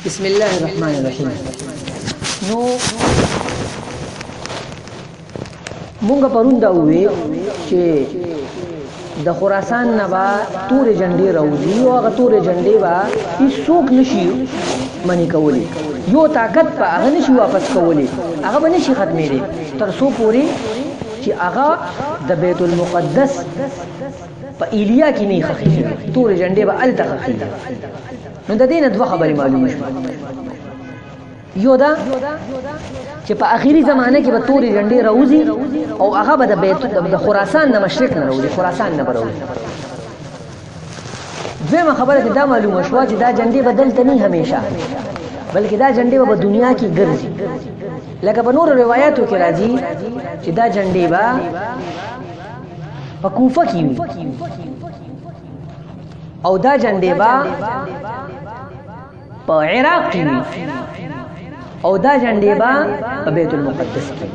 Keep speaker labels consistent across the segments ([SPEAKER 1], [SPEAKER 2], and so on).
[SPEAKER 1] بسم الله الرحمن الرحیم. نو مونږ پرون دا وې چې د خراسان نه با تورې جنډې راوځي او هغه تورې جنډې با هیڅوک نشي منې کولی، یو طاقت په هغه نشي واپس کولی، هغه به نشي ختمېدی تر څو پورې چې هغه د بیت المقدس په ایلیا کې نه ښخېږي، تورې جنډې به هلته ښخېږي. نو د دې نه دوه خبرې معلومه شوه. یو دا چې په آخري زمانه کې به تورې جنډې راوځي او هغه به د خراسان نه مشرق نه راوځي، خراسان نه به راوځي. دویمه خبره چې دا معلومه شوه چې دا جنډې به دلته نه همیشه، بلکې دا جنډې به په دنیا کې ګرځي. لکه په نورو روایاتو کې راځي چې دا جنډې به په کوفه کې وي او دا جنډې به په عراق کې وي او دا جنډې به په بیت المقدس کې.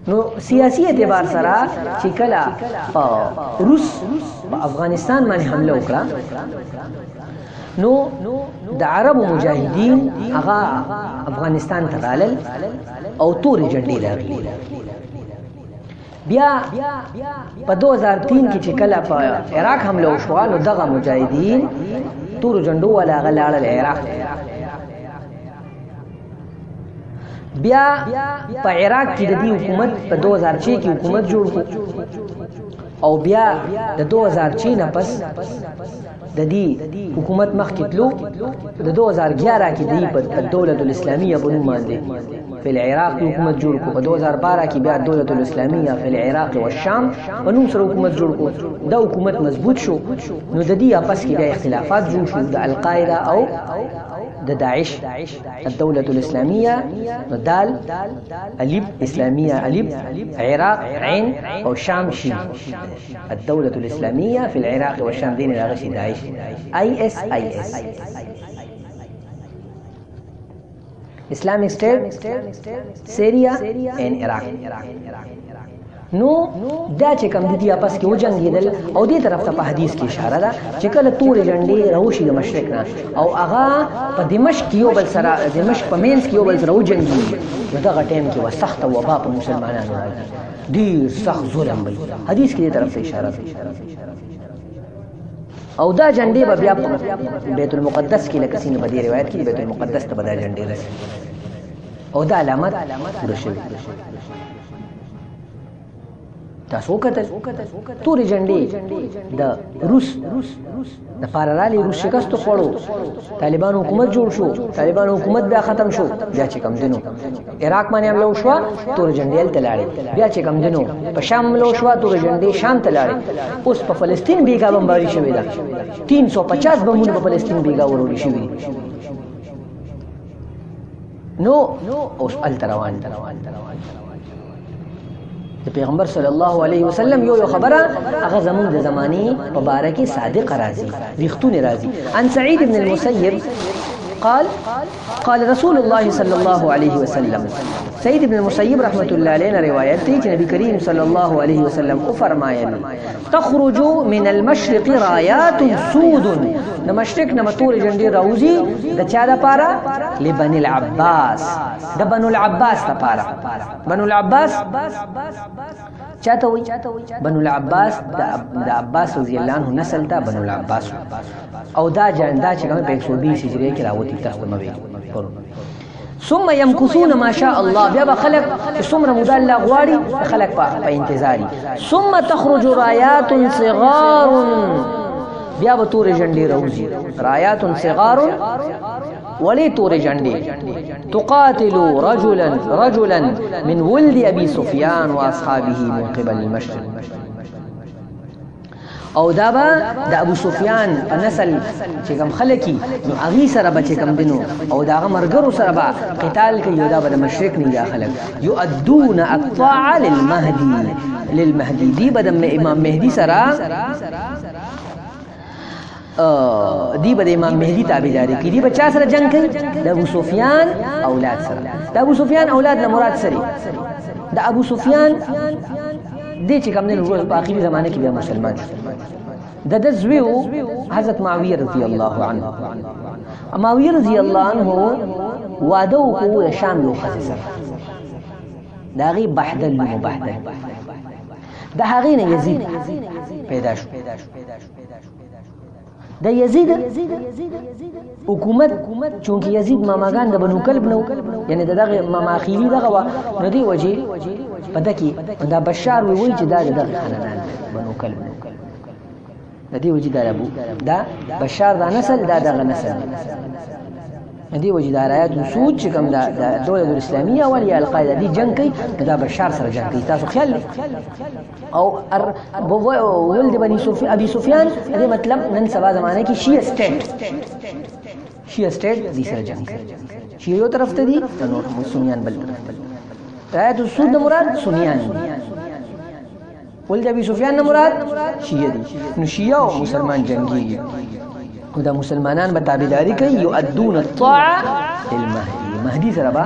[SPEAKER 1] نو سیاسي اعتبار سره چې کله په روس په افغانستان باندې حمله وکړه، نو د عربو مجاهدین هغه افغانستان ته رالل او تورې جنډې راغلي. بیا په 2003 کې چې کله په عراق حمله وشوه، نو دغه مجاهدین تورو جنډو والا هغه لاړل عراق. بیا په عراق کې د دې حکومت په 2006 کې حکومت جوړ کړ او بیا د 2006 نه پس د دې حکومت مخکې تلو د 2011 کې د دولت الاسلامیه په نوم باندې په العراق حکومت جوړ کړ. په 2012 کې بیا دولت الاسلامیه په العراق او الشام په نوم سره حکومت جوړ کړ. دا حکومت مضبوط شو، نو د دې اپس کې بیا اختلافات جوړ شو د القاعده او د داعش. الدولة الإسلامية دال ألف إسلامية ألف عراق عين أو شام شين. الدولة الإسلامية في العراق والشام دين الغشي داعش IS Islamic State Syria and Iraq. نو دا چې کوم د دې اپس کې وجنګېدل او دې طرف ته په حدیث کې اشاره ده چې کله تورې جنډې راوشي د مشرق نه او هغه په دمشق کې یو بل سره دمشق په مینځ کې یو بل سره وجنګېږي، نو دغه ټایم کې به سخته وبا په مسلمانانو راځي، ډېر سخت ظلم به حدیث کې دې طرف ته اشاره ده. او دا جنډې به بیا بیت المقدس کې لکه څنګه په دې روایت کې بیت المقدس ته به دا جنډې رسي او دا علامت پوره شوي. تاسو وکتل تورې جنډې د روس د پارالالي روس شکست خوړو، طالبان حکومت جوړ شو، طالبان حکومت بیا ختم شو، بیا چې کم دنو عراق باندې حمله وشوه تورې جنډې هلته لاړې، بیا چې کم دنو په شام حمله وشوه تورې جنډې شام ته لاړې. اوس په فلسطین بیګا بمباري شوې ده، 350 بمونه په فلسطین بیګا وروړي شوي دي. نو اوس هلته روان دي. د پیغمبر صلی الله علیه وسلم یو خبره هغه زمون د زمانی په باره کې صادق راځي، ریښتونه راځي. عن سعید بن المسیب قال رسول الله صلی الله علیه وسلم، سعید بن المسیب رحمت الله علیه روایت دی چې نبی کریم صلی الله علیه وسلم او فرمایل تخرج من المشرق رايات سود، د مشرق نه تورې جنډې راوځي د چا لپاره؟ لبني العباس، د بنو العباس لپاره. بنو العباس چاته وي؟ بنو العباس د عباس رضی الله عنه نسل ته بنو العباس او دا جنډا چې کوم په 120 هجری کې راوتی تاسو مې ثم يمكثون ما شاء الله، بیا به خلق چې څومره موده الله غواړي خلق په انتظاري. ثم تخرج رايات صغار، بیا به تورې جنډې راوځي، رايات صغار ولې تورې جنډې تقاتل رجلا من ولد ابي سفيان واصحابه من قبل المشرق. او دا به د ابو سفیان په نسل چې کوم خلک نو هغې سره به چې کوم دي نو او د هغه ملګرو سره به قتال کوي، او دا به د مشرق نه دا خلک یؤدون الطاعه للمهدي، دی به د امام مهدي سره دی به د امام مهدي تابعداري کوي. دی به چا سره جنګ کوي؟ د ابو سفیان اولاد سره. د ابو سفیان اولاد نه مراد سره د ابو سفیان دی چې کوم نه په آخري زمانه کې بیا مسلمان شو. د زوی حضرت معاویه رضی الله عنه. معاویه رضی الله عنه واده وکړو د شام یو ښځې سره، د هغې بهدل نوم بهدل. د هغې نه یزید پیدا شو. د یزید حکومت چونکې یزید ماماګان د بنو کلب نه، یعنې د دغه ماماخیلي دغه وه، نو دې وجې په ده کې دا بشار وایي چې دا د دغه خاندان بنو کلب نه، د دې وجې دا بشار دا نسل دا دغه نسل، د دې وجې دا رایات سود چې کوم د دولة الاسلاميه اول یا القاعده دي جنګ کوي، دا بشار سره جنګ کوي. تاسو خیال دی او ولد ابي سفیان دې مطلب نن سبا زمانه کې شیعه سټیټ دې سره جنګ کوي. شیعه یو طرف ته دي نو سنیان بل طرف ته. رایات سود مراد سنیان دي، ولد ابي سفیان نه مراد شیعه دي. نو شیعه او مسلمان جنګي او دا مسلمانان به تابعداري کوي، يؤدون الطاعه للمهدي، مهدي سره به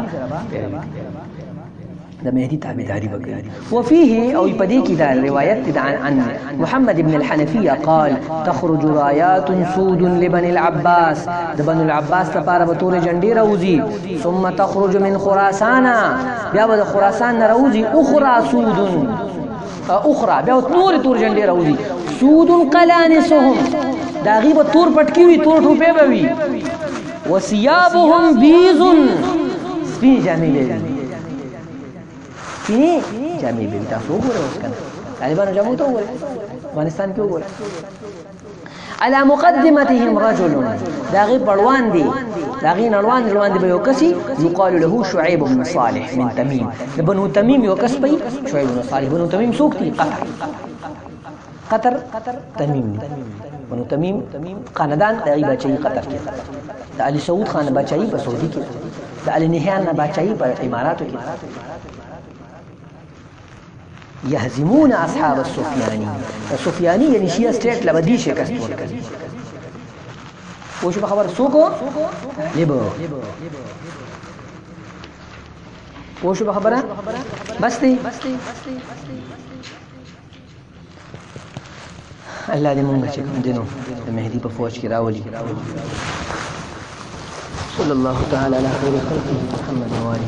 [SPEAKER 1] د مهدي تابعداري وکړي. وفيه او په دې کې دا روایت عن محمد بن الحنفيه قال تخرج رايات سود لبني العباس، د بنو العباس لپاره به تورې جنډې راوځي. ثم تخرج من خراسان، بیا به د خراسان نه راوځي اخرى سود اخرى، بیا نور تور جنډې راوځي. سود قلانسهم، دا غي به تور پټکی وي، تور ټوپې به وي. وثيابهم بيض، سپینې جامې به وي، سپینې جامې به وي. تاسو وګورئ اوس کنه طالبانو جامو ته وګورئ، افغانستان کې وګورئ. على مقدمتهم رجل، دا غي پړوان دي، دا غي نړوان دی به یو کسي يقال له شعيب بن صالح من تميم، د بنو تميم یو کس پي شعيب بن صالح. بنو تميم څوک دي؟ قطر تمیم دي. بنو تمیم خاندان د غي بچي قطر کې، د علي سعود خان بچي په سعودي کې، د علي نهیان بچي په اماراتو کې. يهزمون اصحاب السفياني، السفياني یعنی شیعه سټیټ لبدي شکست ورکړي. وشو خبر سوکو لیبو وشو خبره بس دی. الله دې مونږ چې کوم دینو د مهدي په فوج کې راولي. صلی الله تعالی علی خیر خلقه محمد و آله